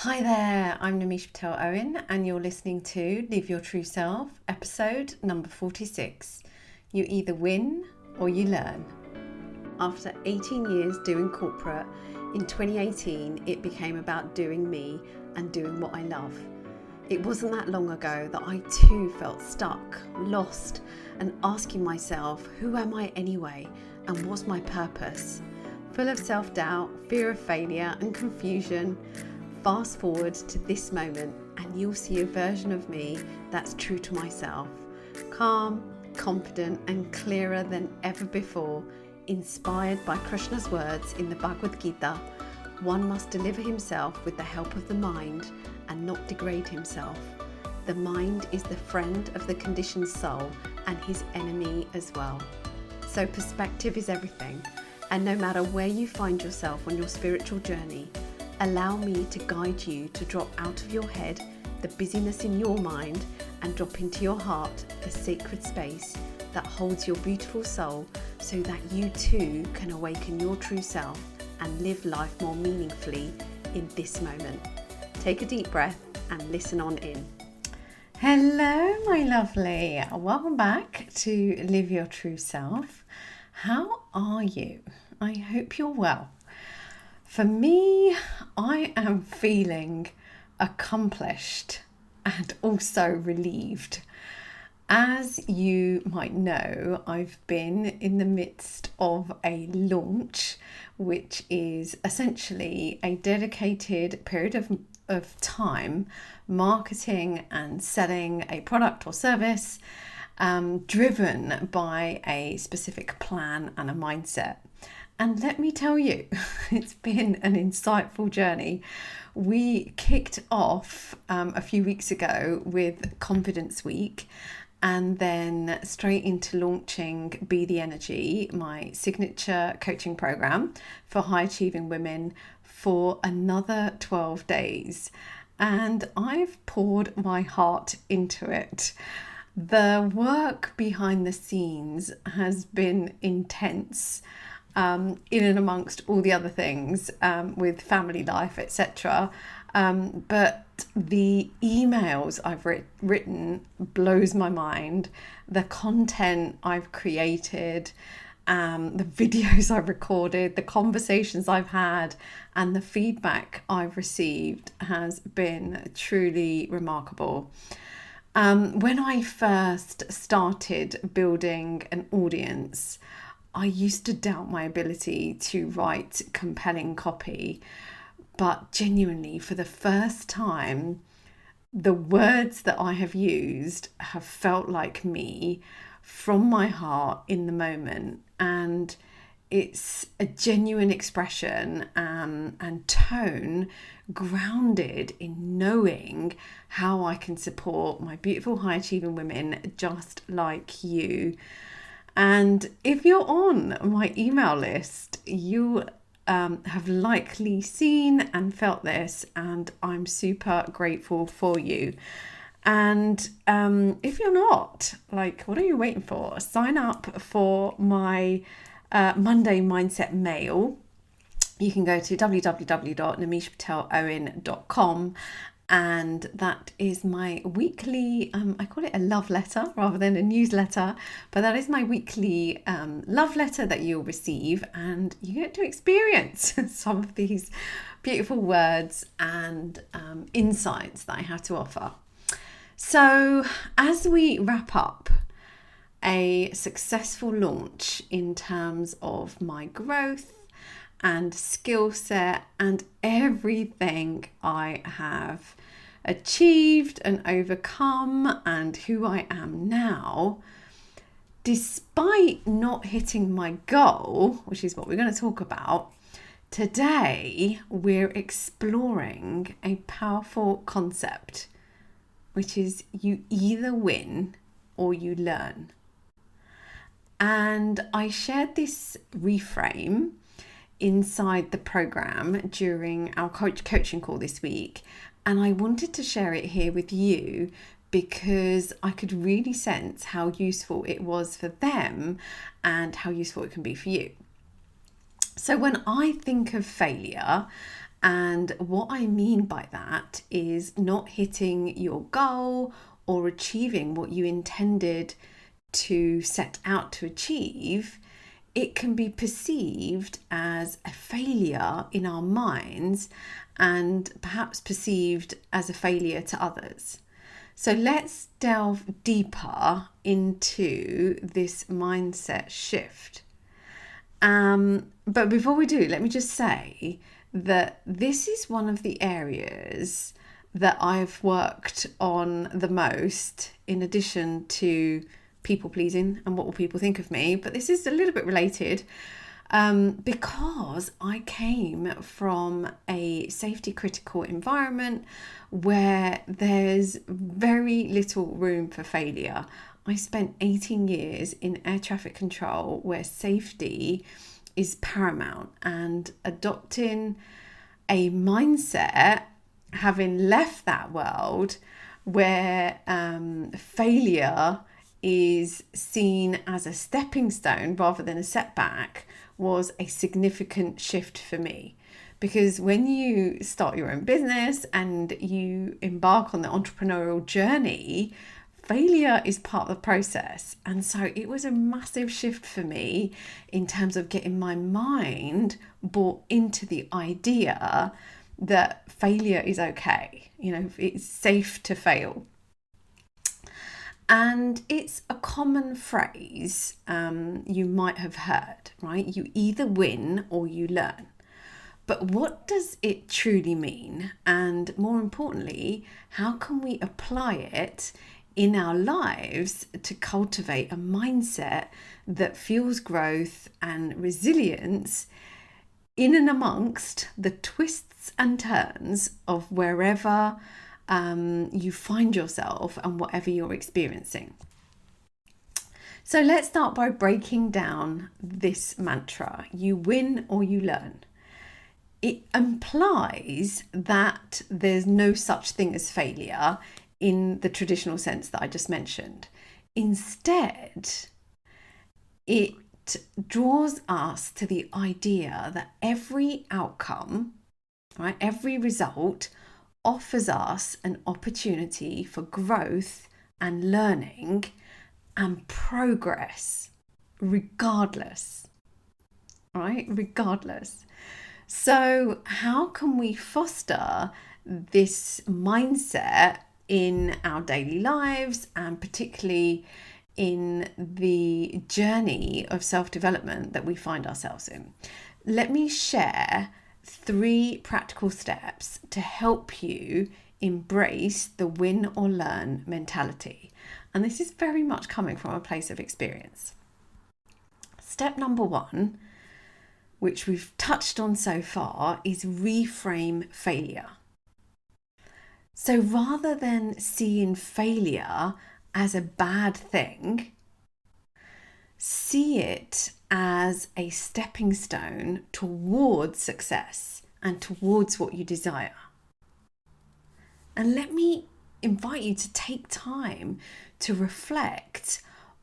Hi there, I'm Namish Patel Owen, and you're listening to Live Your True Self, episode number 46. You either win or you learn. After 18 years doing corporate, in 2018 it became about doing me and doing what I love. It wasn't that long ago that I too felt stuck, lost, and asking myself, who am I anyway, and what's my purpose? Full of self-doubt, fear of failure, and confusion. Fast forward to this moment and you'll see a version of me that's true to myself. Calm, confident and clearer than ever before, inspired by Krishna's words in the Bhagavad Gita, one must deliver himself with the help of the mind and not degrade himself. The mind is the friend of the conditioned soul and his enemy as well. So perspective is everything, and no matter where you find yourself on your spiritual journey, allow me to guide you to drop out of your head the busyness in your mind and drop into your heart, the sacred space that holds your beautiful soul, so that you too can awaken your true self and live life more meaningfully in this moment. Take a deep breath and listen on in. Hello, my lovely. Welcome back to Live Your True Self. How are you? I hope you're well. For me, I am feeling accomplished and also relieved. As you might know, I've been in the midst of a launch, which is essentially a dedicated period of time marketing and selling a product or service driven by a specific plan and a mindset. And let me tell you, it's been an insightful journey. We kicked off a few weeks ago with Confidence Week, and then straight into launching Be the Energy, my signature coaching program for high achieving women, for another 12 days. And I've poured my heart into it. The work behind the scenes has been intense. In and amongst all the other things with family life, etc. But the emails I've written blows my mind. The content I've created, the videos I've recorded, the conversations I've had, and the feedback I've received has been truly remarkable. When I first started building an audience, I used to doubt my ability to write compelling copy, but genuinely, for the first time, the words that I have used have felt like me from my heart in the moment, and it's a genuine expression and tone grounded in knowing how I can support my beautiful high achieving women just like you. And if you're on my email list, you have likely seen and felt this, and I'm super grateful for you. And if you're not, what are you waiting for? Sign up for my Monday Mindset Mail. You can go to www.namishpatelowen.com, and that is my weekly, I call it a love letter rather than a newsletter, but that is my weekly love letter that you'll receive, and you get to experience some of these beautiful words and insights that I have to offer. So as we wrap up a successful launch in terms of my growth and skill set and everything I have achieved and overcome and who I am now, despite not hitting my goal, which is what we're going to talk about, today we're exploring a powerful concept, which is you either win or you learn. And I shared this reframe inside the program during our coaching call this week, and I wanted to share it here with you because I could really sense how useful it was for them and how useful it can be for you. So when I think of failure And what I mean by that is not hitting your goal or achieving what you intended to set out to achieve. It can be perceived as a failure in our minds and perhaps perceived as a failure to others. So let's delve deeper into this mindset shift. But before we do, let me just say that this is one of the areas that I've worked on the most, in addition to people pleasing and what will people think of me. But this is a little bit related because I came from a safety critical environment where there's very little room for failure. I spent 18 years in air traffic control where safety is paramount, and adopting a mindset, having left that world where failure is seen as a stepping stone rather than a setback, was a significant shift for me. Because when you start your own business and you embark on the entrepreneurial journey, failure is part of the process. And so it was a massive shift for me in terms of getting my mind bought into the idea that failure is okay. It's safe to fail. And it's a common phrase you might have heard, right? You either win or you learn. But what does it truly mean? And more importantly, how can we apply it in our lives to cultivate a mindset that fuels growth and resilience in and amongst the twists and turns of wherever you find yourself and whatever you're experiencing? So let's start by breaking down this mantra: you win or you learn. It implies that there's no such thing as failure in the traditional sense that I just mentioned. Instead, it draws us to the idea that every outcome, right, every result offers us an opportunity for growth and learning and progress, regardless, right? Regardless. So how can we foster this mindset in our daily lives, and particularly in the journey of self-development that we find ourselves in? Let me share 3 practical steps to help you embrace the win or learn mentality. And this is very much coming from a place of experience. Step number 1, which we've touched on so far, is reframe failure. So rather than seeing failure as a bad thing, see it as a stepping stone towards success and towards what you desire. And let me invite you to take time to reflect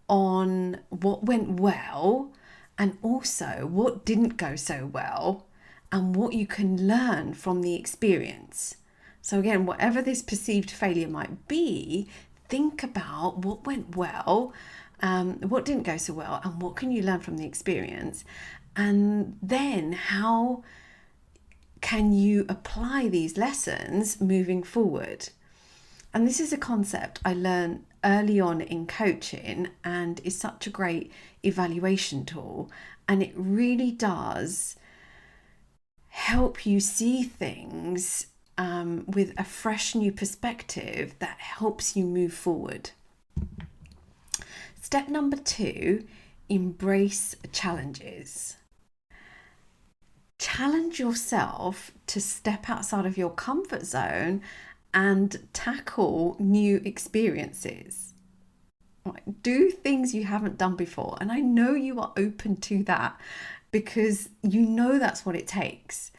on what went well and also what didn't go so well and what you can learn from the experience. So again, whatever this perceived failure might be, think about what went well, what didn't go so well, and what can you learn from the experience. And then how can you apply these lessons moving forward? And this is a concept I learned early on in coaching and is such a great evaluation tool. And it really does help you see things with a fresh new perspective that helps you move forward. Step number 2, embrace challenges. Challenge yourself to step outside of your comfort zone and tackle new experiences. Do things you haven't done before. And I know you are open to that because you know that's what it takes.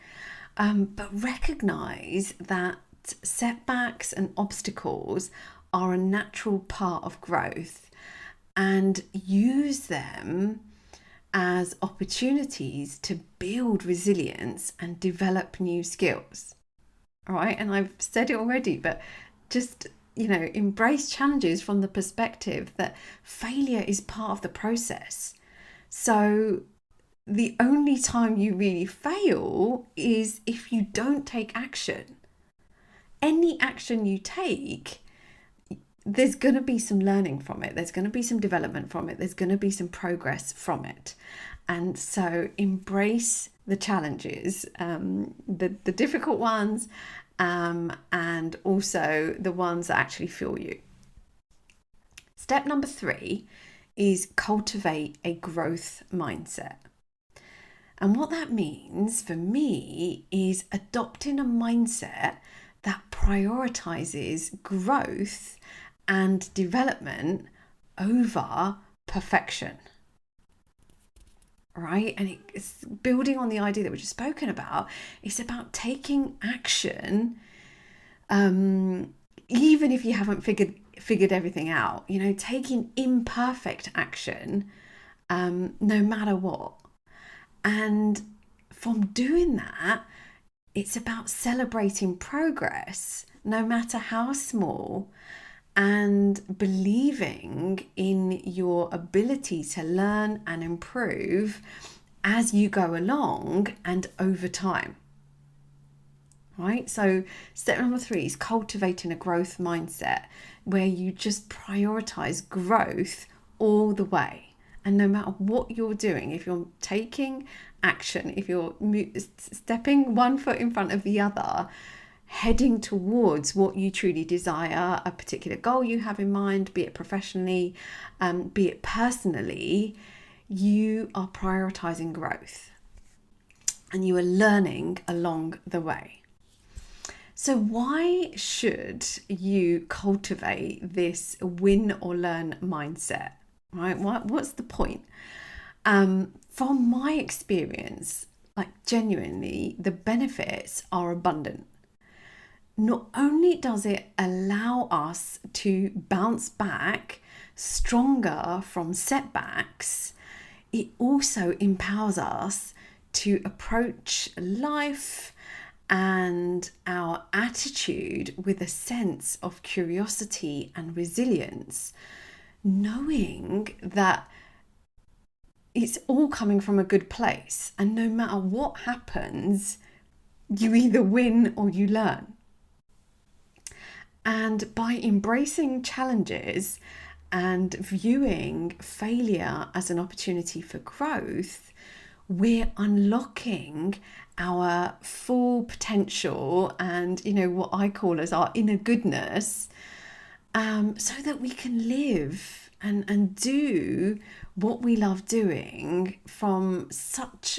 But recognize that setbacks and obstacles are a natural part of growth, and use them as opportunities to build resilience and develop new skills. All right. And I've said it already, but just, embrace challenges from the perspective that failure is part of the process. So the only time you really fail is if you don't take action. Any action you take, there's going to be some learning from it. There's going to be some development from it. There's going to be some progress from it. And so embrace the challenges, the difficult ones, and also the ones that actually fuel you. Step number 3 is cultivate a growth mindset. And what that means for me is adopting a mindset that prioritizes growth and development over perfection. Right? And it's building on the idea that we've just spoken about. It's about taking action, even if you haven't figured everything out. Taking imperfect action, no matter what. And from doing that, it's about celebrating progress, no matter how small, and believing in your ability to learn and improve as you go along and over time. Right? So step number 3 is cultivating a growth mindset where you just prioritize growth all the way. And no matter what you're doing, if you're taking action, if you're stepping one foot in front of the other, heading towards what you truly desire, a particular goal you have in mind, be it professionally, be it personally, you are prioritizing growth and you are learning along the way. So why should you cultivate this win or learn mindset? Right? What's the point? From my experience, genuinely, the benefits are abundant. Not only does it allow us to bounce back stronger from setbacks, it also empowers us to approach life and our attitude with a sense of curiosity and resilience, knowing that it's all coming from a good place. And no matter what happens, you either win or you learn. And by embracing challenges and viewing failure as an opportunity for growth, we're unlocking our full potential and, what I call as our inner goodness, so that we can live and do what we love doing from such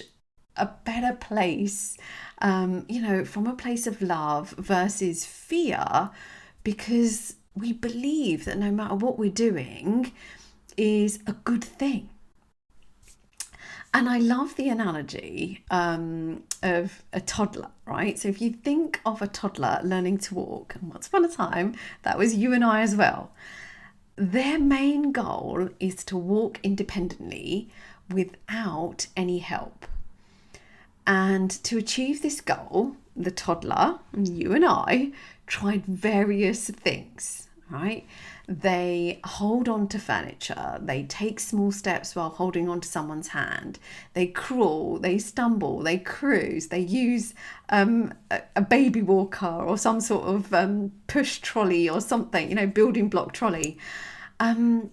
a better place, from a place of love versus fear, because we believe that no matter what we're doing is a good thing. And I love the analogy of a toddler, right? So if you think of a toddler learning to walk, and once upon a time, that was you and I as well, their main goal is to walk independently without any help. And to achieve this goal, the toddler, you and I, tried various things, right? They hold on to furniture, they take small steps while holding on to someone's hand, they crawl, they stumble, they cruise, they use a baby walker or some sort of push trolley or something, building block trolley. And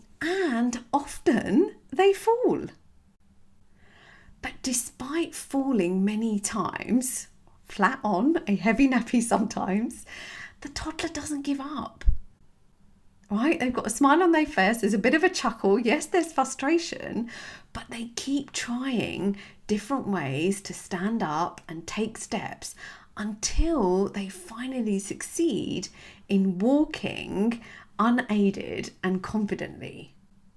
often they fall. But despite falling many times, flat on, a heavy nappy sometimes, the toddler doesn't give up. Right? They've got a smile on their face, there's a bit of a chuckle, yes, there's frustration, but they keep trying different ways to stand up and take steps until they finally succeed in walking unaided and confidently.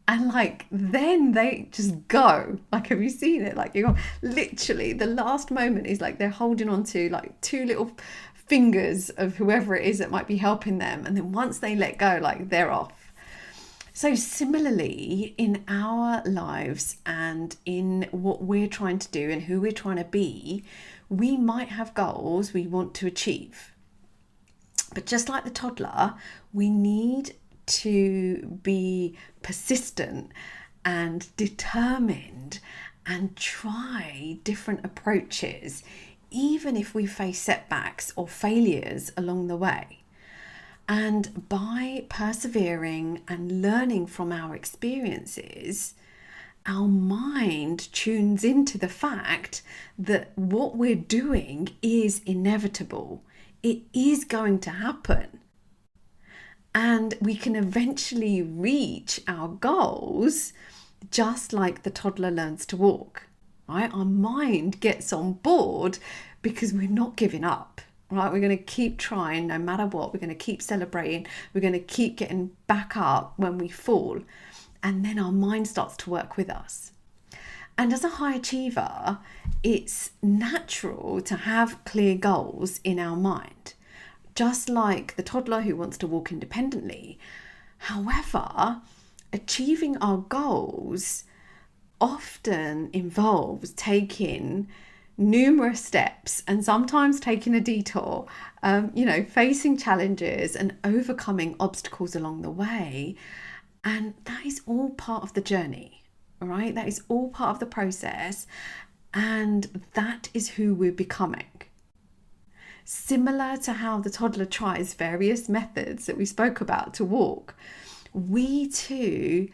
And then they just go. Have you seen it? You're literally, the last moment is they're holding on to two little fingers of whoever it is that might be helping them. And then once they let go, they're off. So similarly, in our lives and in what we're trying to do and who we're trying to be, we might have goals we want to achieve. But just like the toddler, we need to be persistent and determined and try different approaches, even if we face setbacks or failures along the way. And by persevering and learning from our experiences, our mind tunes into the fact that what we're doing is inevitable. It is going to happen. And we can eventually reach our goals just like the toddler learns to walk, right? Our mind gets on board because we're not giving up. Right, we're going to keep trying no matter what. We're going to keep celebrating. We're going to keep getting back up when we fall. And then our mind starts to work with us. And as a high achiever, it's natural to have clear goals in our mind, just like the toddler who wants to walk independently. However, achieving our goals often involves taking numerous steps and sometimes taking a detour, facing challenges and overcoming obstacles along the way. And that is all part of the journey, right? That is all part of the process. And that is who we're becoming. Similar to how the toddler tries various methods that we spoke about to walk, we too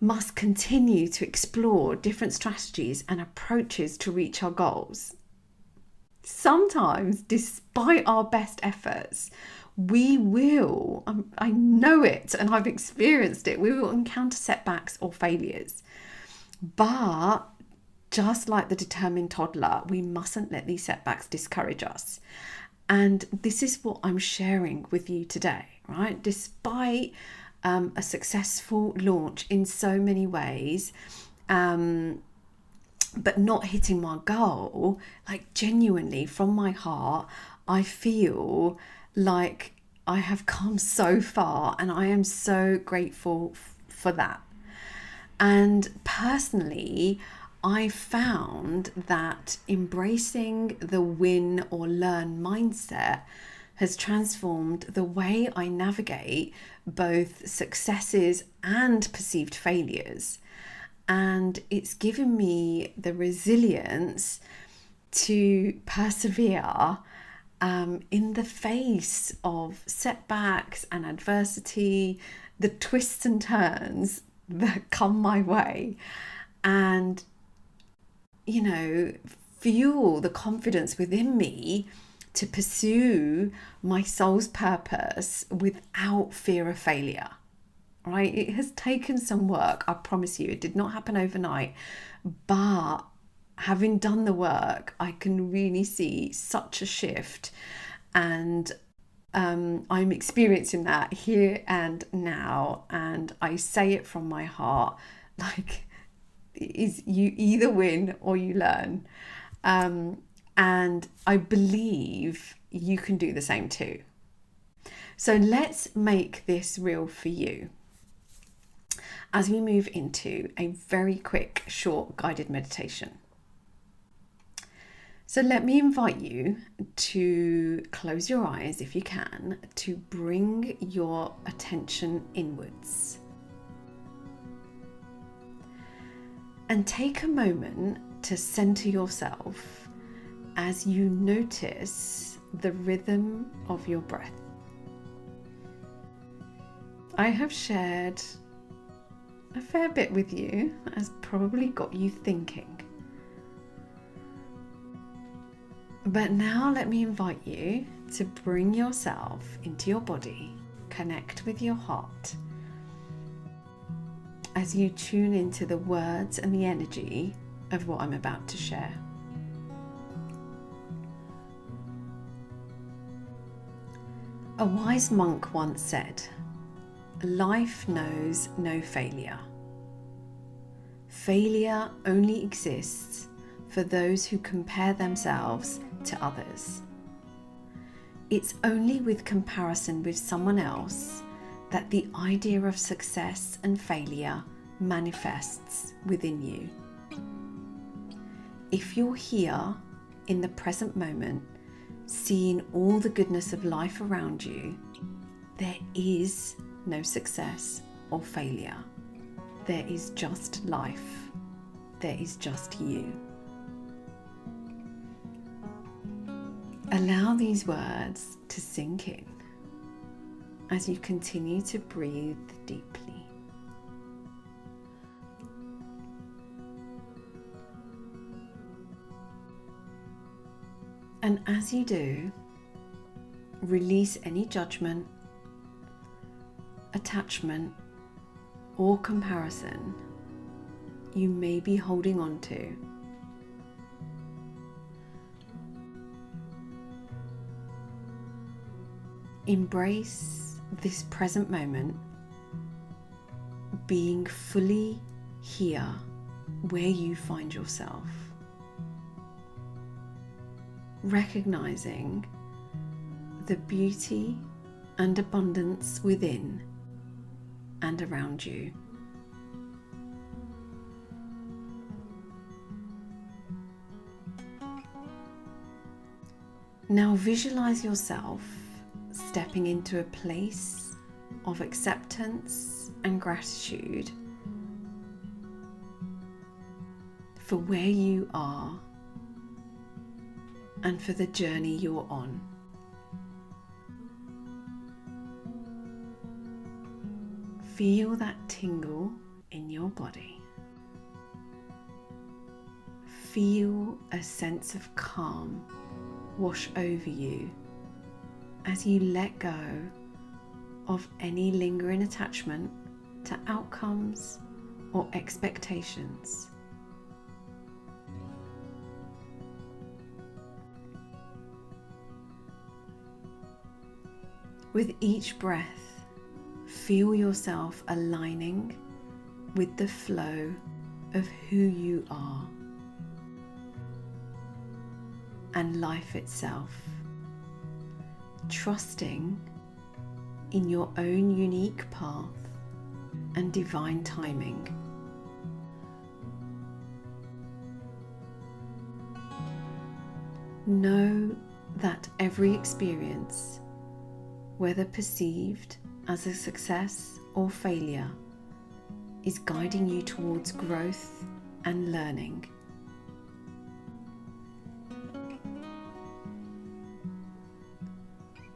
must continue to explore different strategies and approaches to reach our goals. Sometimes, despite our best efforts, we will, I know it and I've experienced it, we will encounter setbacks or failures. But just like the determined toddler, we mustn't let these setbacks discourage us. And this is what I'm sharing with you today, right? Despite a successful launch in so many ways, but not hitting my goal, like genuinely from my heart, I feel like I have come so far and I am so grateful for that. And personally, I found that embracing the win or learn mindset has transformed the way I navigate both successes and perceived failures. And it's given me the resilience to persevere in the face of setbacks and adversity, the twists and turns that come my way, and fuel the confidence within me to pursue my soul's purpose without fear of failure. Right? It has taken some work, I promise you. It did not happen overnight, but having done the work, I can really see such a shift, and I'm experiencing that here and now, and I say it from my heart, like, is you either win or you learn. And I believe you can do the same too. So let's make this real for you as we move into a very quick, short guided meditation. So let me invite you to close your eyes if you can, to bring your attention inwards. And take a moment to center yourself as you notice the rhythm of your breath. I have shared a fair bit with you, has probably got you thinking. But now let me invite you to bring yourself into your body, connect with your heart, as you tune into the words and the energy of what I'm about to share. A wise monk once said, "Life knows no failure. Failure only exists for those who compare themselves to others. It's only with comparison with someone else that the idea of success and failure manifests within you. If you're here in the present moment, seeing all the goodness of life around you, there is no success or failure. There is just life. There is just you. Allow these words to sink in as you continue to breathe deeply. And as you do, release any judgment, attachment, or comparison you may be holding on to. Embrace this present moment, being fully here where you find yourself. Recognizing the beauty and abundance within and around you. Now visualize yourself stepping into a place of acceptance and gratitude for where you are and for the journey you're on. Feel that tingle in your body. Feel a sense of calm wash over you as you let go of any lingering attachment to outcomes or expectations. With each breath, feel yourself aligning with the flow of who you are and life itself, trusting in your own unique path and divine timing. Know that every experience, whether perceived as a success or failure, is guiding you towards growth and learning.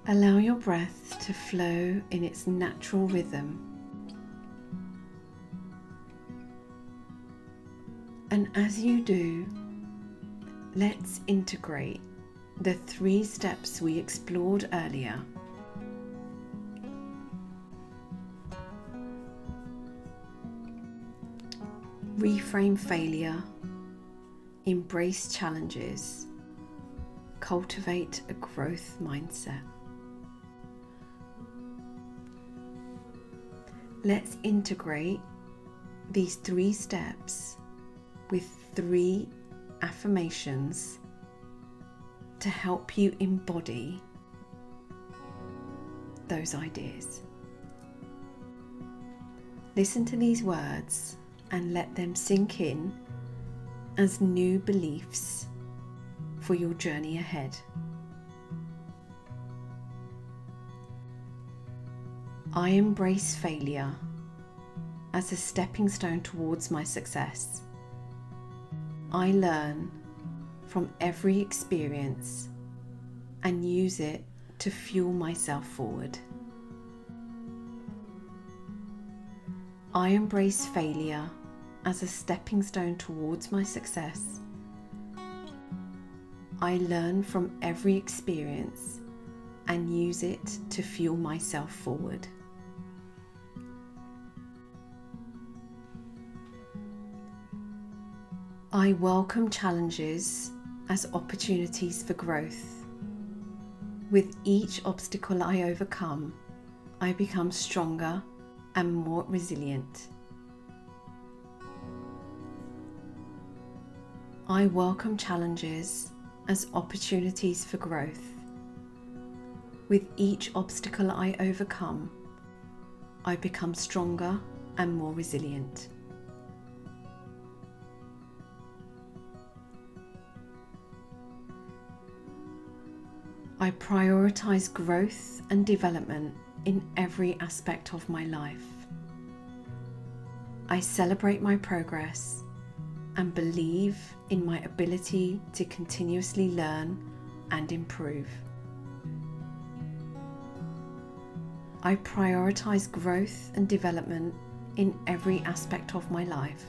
Allow your breath to flow in its natural rhythm. And as you do, let's integrate the 3 steps we explored earlier. Reframe failure, embrace challenges, cultivate a growth mindset. Let's integrate these 3 steps with 3 affirmations to help you embody those ideas. Listen to these words and let them sink in as new beliefs for your journey ahead. I embrace failure as a stepping stone towards my success. I learn from every experience and use it to fuel myself forward. I embrace failure as a stepping stone towards my success. I learn from every experience and use it to fuel myself forward. I welcome challenges as opportunities for growth. With each obstacle I overcome, I become stronger and more resilient. I welcome challenges as opportunities for growth. With each obstacle I overcome, I become stronger and more resilient. I prioritize growth and development in every aspect of my life. I celebrate my progress and believe in my ability to continuously learn and improve. I prioritize growth and development in every aspect of my life.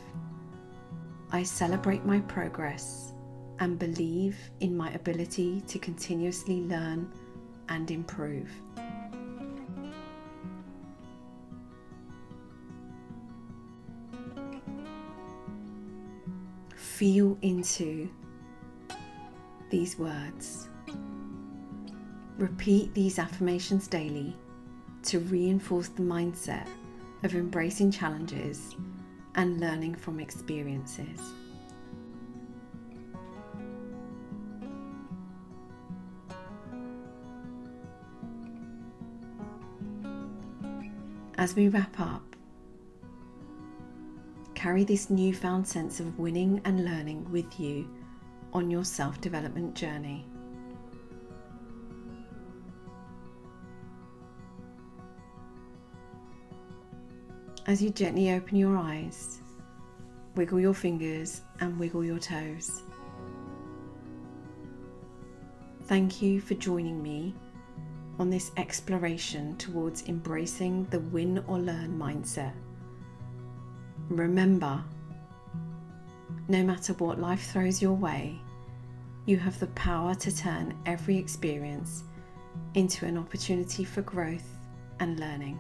I celebrate my progress and believe in my ability to continuously learn and improve. Feel into these words. Repeat these affirmations daily to reinforce the mindset of embracing challenges and learning from experiences. As we wrap up, carry this newfound sense of winning and learning with you on your self-development journey. As you gently open your eyes, wiggle your fingers and wiggle your toes. Thank you for joining me on this exploration towards embracing the win or learn mindset. Remember, no matter what life throws your way, you have the power to turn every experience into an opportunity for growth and learning.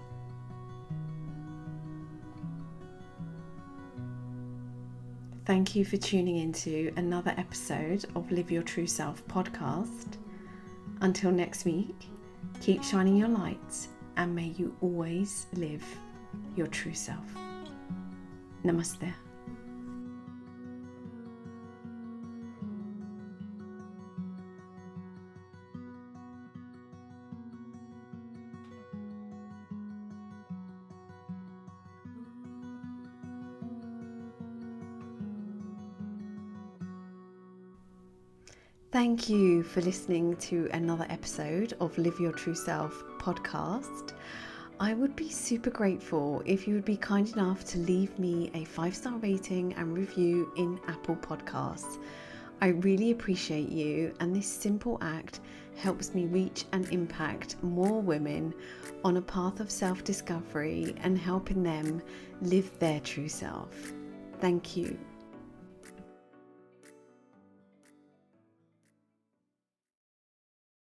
Thank you for tuning into another episode of Live Your True Self podcast. Until next week, keep shining your light and may you always live your true self. Namaste. Thank you for listening to another episode of Live Your True Self podcast. I would be super grateful if you would be kind enough to leave me a 5-star rating and review in Apple Podcasts. I really appreciate you, and this simple act helps me reach and impact more women on a path of self-discovery and helping them live their true self. Thank you.